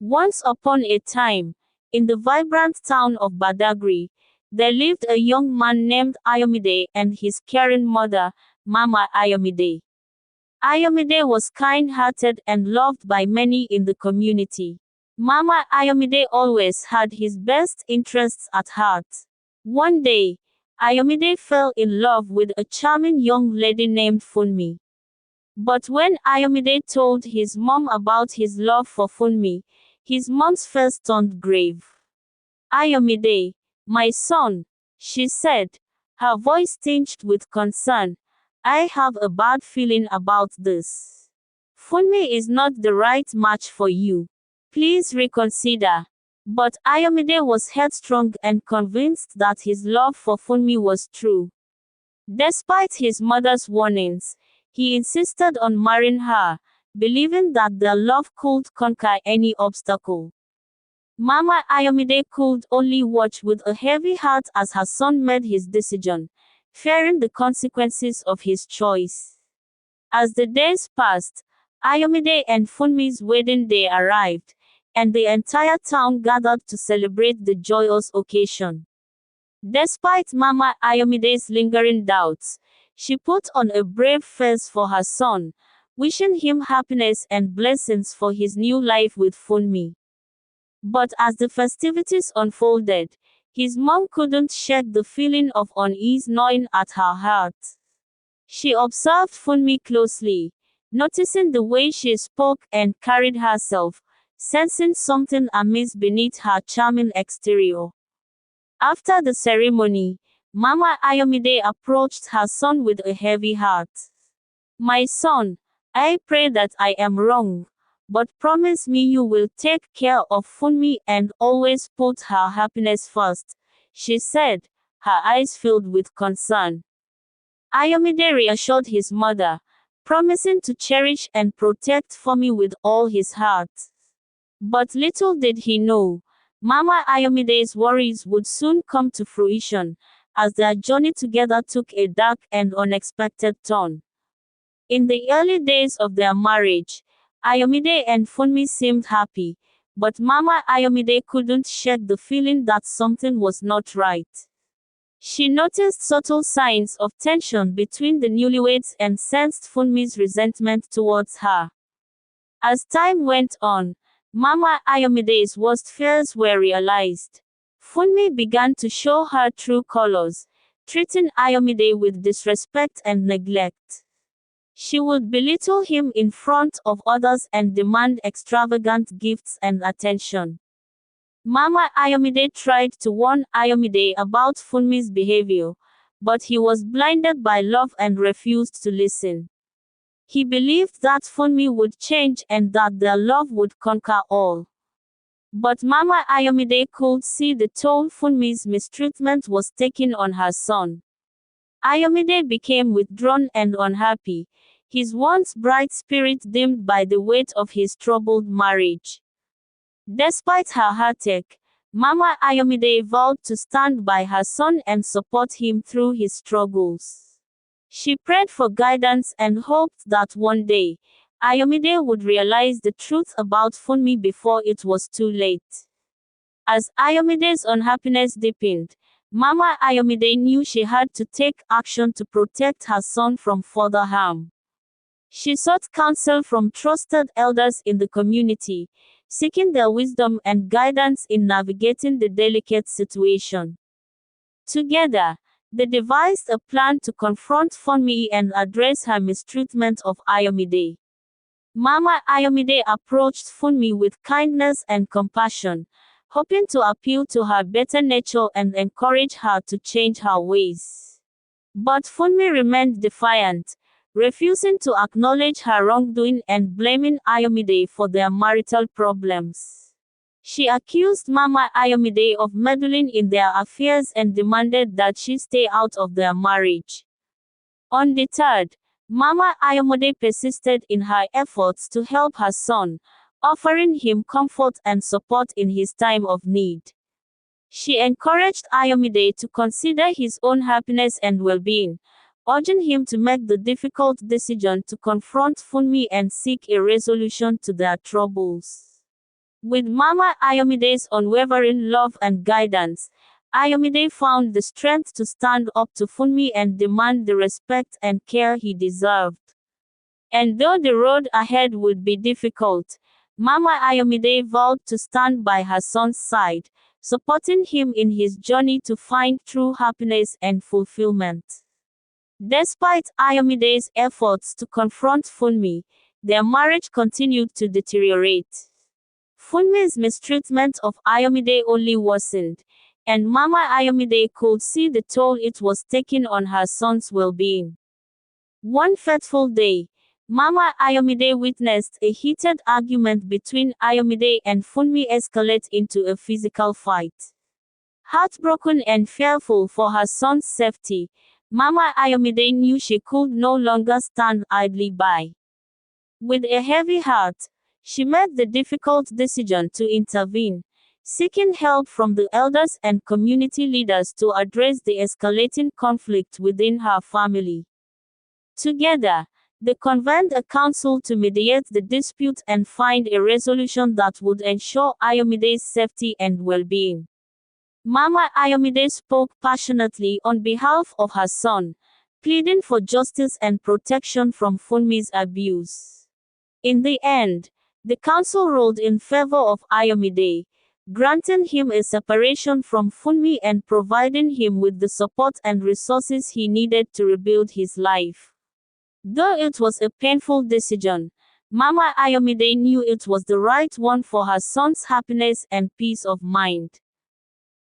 Once upon a time, in the vibrant town of Badagry, there lived a young man named Ayomide and his caring mother, Mama Ayomide. Ayomide was kind-hearted and loved by many in the community. Mama Ayomide always had his best interests at heart. One day, Ayomide fell in love with a charming young lady named Funi. But when Ayomide told his mom about his love for Funi, his mom's face turned grave. Ayomide, my son, she said, her voice tinged with concern, I have a bad feeling about this. Funi is not the right match for you. Please reconsider. But Ayomide was headstrong and convinced that his love for Funi was true. Despite his mother's warnings, he insisted on marrying her, believing that their love could conquer any obstacle. Mama Ayomide could only watch with a heavy heart as her son made his decision, fearing the consequences of his choice. As the days passed, Ayomide and Funmi's wedding day arrived, and the entire town gathered to celebrate the joyous occasion. Despite Mama Ayomide's lingering doubts, she put on a brave face for her son, wishing him happiness and blessings for his new life with Funmi. But as the festivities unfolded, his mom couldn't shake the feeling of unease gnawing at her heart. She observed Funmi closely, noticing the way she spoke and carried herself, sensing something amiss beneath her charming exterior. After the ceremony, Mama Ayomide approached her son with a heavy heart. My son, I pray that I am wrong, but promise me you will take care of Funmi and always put her happiness first, she said, her eyes filled with concern. Ayomide reassured his mother, promising to cherish and protect Funmi with all his heart. But little did he know, Mama Ayomide's worries would soon come to fruition, as their journey together took a dark and unexpected turn. In the early days of their marriage, Ayomide and Funmi seemed happy, but Mama Ayomide couldn't shake the feeling that something was not right. She noticed subtle signs of tension between the newlyweds and sensed Funmi's resentment towards her. As time went on, Mama Ayomide's worst fears were realized. Funmi began to show her true colors, treating Ayomide with disrespect and neglect. She would belittle him in front of others and demand extravagant gifts and attention. Mama Ayomide tried to warn Ayomide about Funmi's behavior, but he was blinded by love and refused to listen. He believed that Funmi would change and that their love would conquer all. But Mama Ayomide could see the toll Funmi's mistreatment was taking on her son. Ayomide became withdrawn and unhappy, his once bright spirit dimmed by the weight of his troubled marriage. Despite her heartache, Mama Ayomide vowed to stand by her son and support him through his struggles. She prayed for guidance and hoped that one day, Ayomide would realize the truth about Funmi before it was too late. As Ayomide's unhappiness deepened, Mama Ayomide knew she had to take action to protect her son from further harm. She sought counsel from trusted elders in the community, seeking their wisdom and guidance in navigating the delicate situation. Together, they devised a plan to confront Funmi and address her mistreatment of Ayomide. Mama Ayomide approached Funmi with kindness and compassion, hoping to appeal to her better nature and encourage her to change her ways. But Funmi remained defiant, refusing to acknowledge her wrongdoing and blaming Ayomide for their marital problems. She accused Mama Ayomide of meddling in their affairs and demanded that she stay out of their marriage. Undeterred, Mama Ayomide persisted in her efforts to help her son, offering him comfort and support in his time of need. She encouraged Ayomide to consider his own happiness and well-being, urging him to make the difficult decision to confront Funmi and seek a resolution to their troubles. With Mama Ayomide's unwavering love and guidance, Ayomide found the strength to stand up to Funmi and demand the respect and care he deserved. And though the road ahead would be difficult, Mama Ayomide vowed to stand by her son's side, supporting him in his journey to find true happiness and fulfillment. Despite Ayomide's efforts to confront Funmi, their marriage continued to deteriorate. Funmi's mistreatment of Ayomide only worsened, and Mama Ayomide could see the toll it was taking on her son's well-being. One fateful day, Mama Ayomide witnessed a heated argument between Ayomide and Funmi escalate into a physical fight. Heartbroken and fearful for her son's safety, Mama Ayomide knew she could no longer stand idly by. With a heavy heart, she made the difficult decision to intervene, seeking help from the elders and community leaders to address the escalating conflict within her family. Together, they convened a council to mediate the dispute and find a resolution that would ensure Ayomide's safety and well-being. Mama Ayomide spoke passionately on behalf of her son, pleading for justice and protection from Funmi's abuse. In the end, the council ruled in favor of Ayomide, granting him a separation from Funmi and providing him with the support and resources he needed to rebuild his life. Though it was a painful decision, Mama Ayomide knew it was the right one for her son's happiness and peace of mind.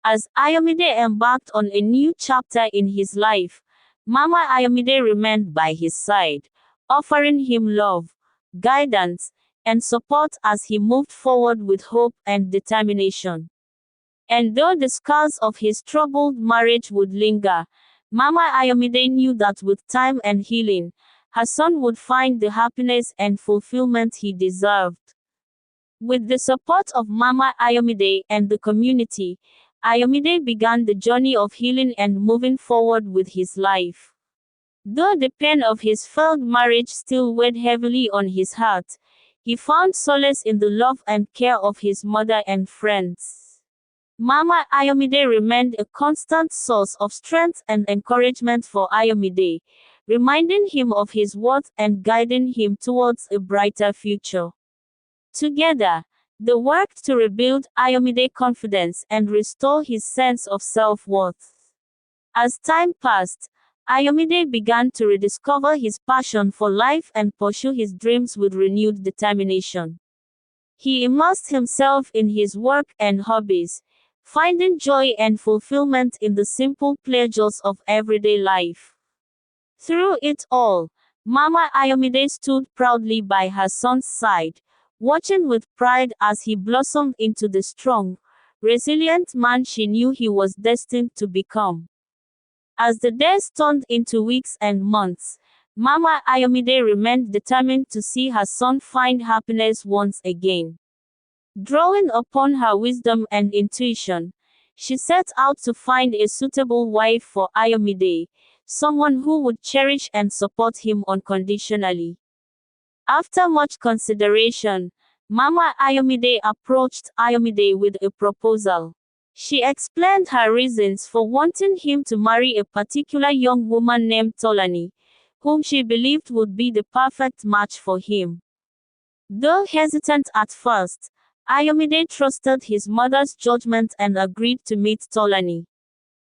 As Ayomide embarked on a new chapter in his life, Mama Ayomide remained by his side, offering him love, guidance, and support as he moved forward with hope and determination. And though the scars of his troubled marriage would linger, Mama Ayomide knew that with time and healing, her son would find the happiness and fulfillment he deserved. With the support of Mama Ayomide and the community, Ayomide began the journey of healing and moving forward with his life. Though the pain of his failed marriage still weighed heavily on his heart, he found solace in the love and care of his mother and friends. Mama Ayomide remained a constant source of strength and encouragement for Ayomide, reminding him of his worth and guiding him towards a brighter future. Together, they worked to rebuild Ayomide's confidence and restore his sense of self-worth. As time passed, Ayomide began to rediscover his passion for life and pursue his dreams with renewed determination. He immersed himself in his work and hobbies, finding joy and fulfillment in the simple pleasures of everyday life. Through it all, Mama Ayomide stood proudly by her son's side, watching with pride as he blossomed into the strong, resilient man she knew he was destined to become. As the days turned into weeks and months, Mama Ayomide remained determined to see her son find happiness once again. Drawing upon her wisdom and intuition, she set out to find a suitable wife for Ayomide, someone who would cherish and support him unconditionally. After much consideration, Mama Ayomide approached Ayomide with a proposal. She explained her reasons for wanting him to marry a particular young woman named Tolani, whom she believed would be the perfect match for him. Though hesitant at first, Ayomide trusted his mother's judgment and agreed to meet Tolani.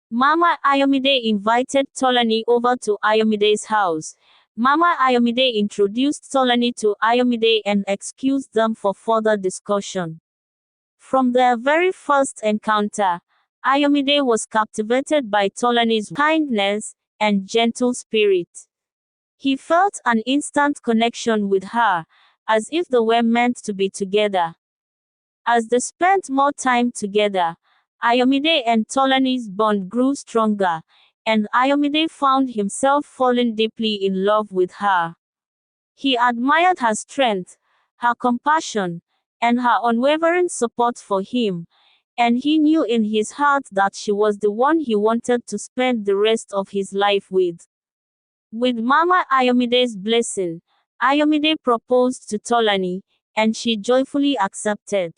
Mama Ayomide invited Tolani over to Ayomide's house. Mama Ayomide introduced Tolani to Ayomide and excused them for further discussion. From their very first encounter, Ayomide was captivated by Tolani's kindness and gentle spirit. He felt an instant connection with her, as if they were meant to be together. As they spent more time together, Ayomide and Tolani's bond grew stronger, and Ayomide found himself falling deeply in love with her. He admired her strength, her compassion, and her unwavering support for him, and he knew in his heart that she was the one he wanted to spend the rest of his life with. With Mama Ayomide's blessing, Ayomide proposed to Tolani, and she joyfully accepted.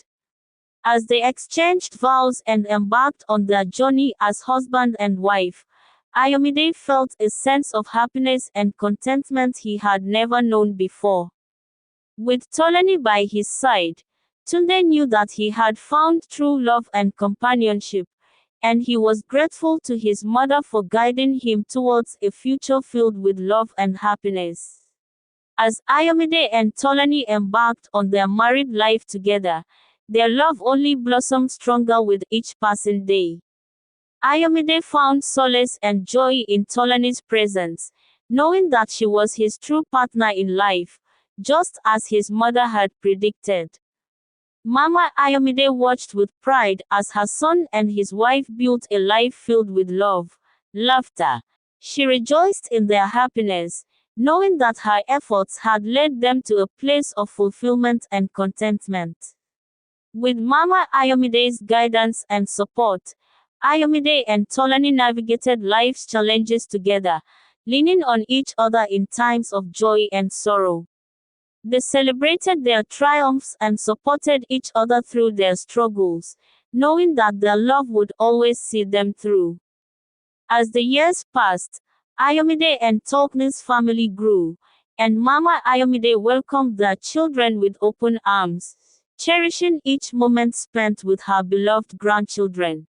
As they exchanged vows and embarked on their journey as husband and wife, Ayomide felt a sense of happiness and contentment he had never known before. With Tolani by his side, Tunde knew that he had found true love and companionship, and he was grateful to his mother for guiding him towards a future filled with love and happiness. As Ayomide and Tolani embarked on their married life together, their love only blossomed stronger with each passing day. Ayomide found solace and joy in Tolani's presence, knowing that she was his true partner in life, just as his mother had predicted. Mama Ayomide watched with pride as her son and his wife built a life filled with love, laughter. She rejoiced in their happiness, knowing that her efforts had led them to a place of fulfillment and contentment. With Mama Ayomide's guidance and support, Ayomide and Tolani navigated life's challenges together, leaning on each other in times of joy and sorrow. They celebrated their triumphs and supported each other through their struggles, knowing that their love would always see them through. As the years passed, Ayomide and Tolani's family grew, and Mama Ayomide welcomed their children with open arms, cherishing each moment spent with her beloved grandchildren.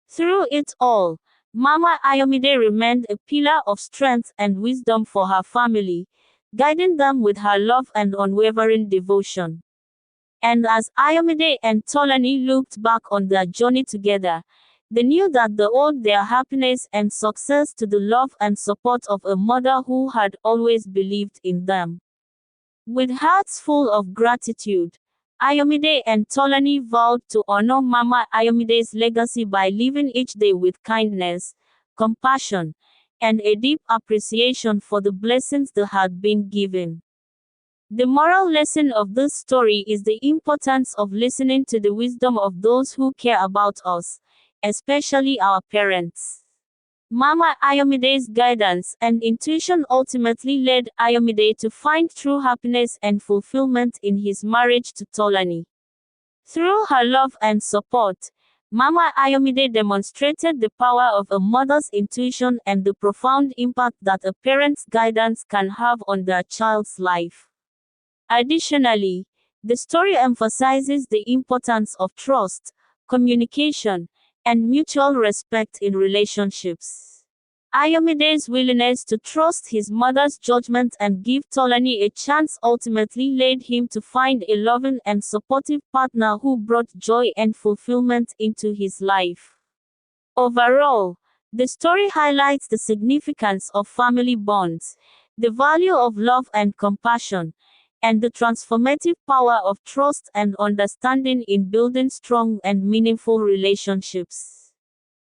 Through it all, Mama Ayomide remained a pillar of strength and wisdom for her family, guiding them with her love and unwavering devotion. And as Ayomide and Tolani looked back on their journey together, they knew that they owed their happiness and success to the love and support of a mother who had always believed in them. With hearts full of gratitude, Ayomide and Tolani vowed to honor Mama Ayomide's legacy by living each day with kindness, compassion, and a deep appreciation for the blessings they had been given. The moral lesson of this story is the importance of listening to the wisdom of those who care about us, especially our parents. Mama Ayomide's guidance and intuition ultimately led Ayomide to find true happiness and fulfillment in his marriage to Tolani. Through her love and support, Mama Ayomide demonstrated the power of a mother's intuition and the profound impact that a parent's guidance can have on their child's life. Additionally, the story emphasizes the importance of trust, communication, and mutual respect in relationships. Ayomide's willingness to trust his mother's judgment and give Tolani a chance ultimately led him to find a loving and supportive partner who brought joy and fulfillment into his life. Overall, the story highlights the significance of family bonds, the value of love and compassion, and the transformative power of trust and understanding in building strong and meaningful relationships.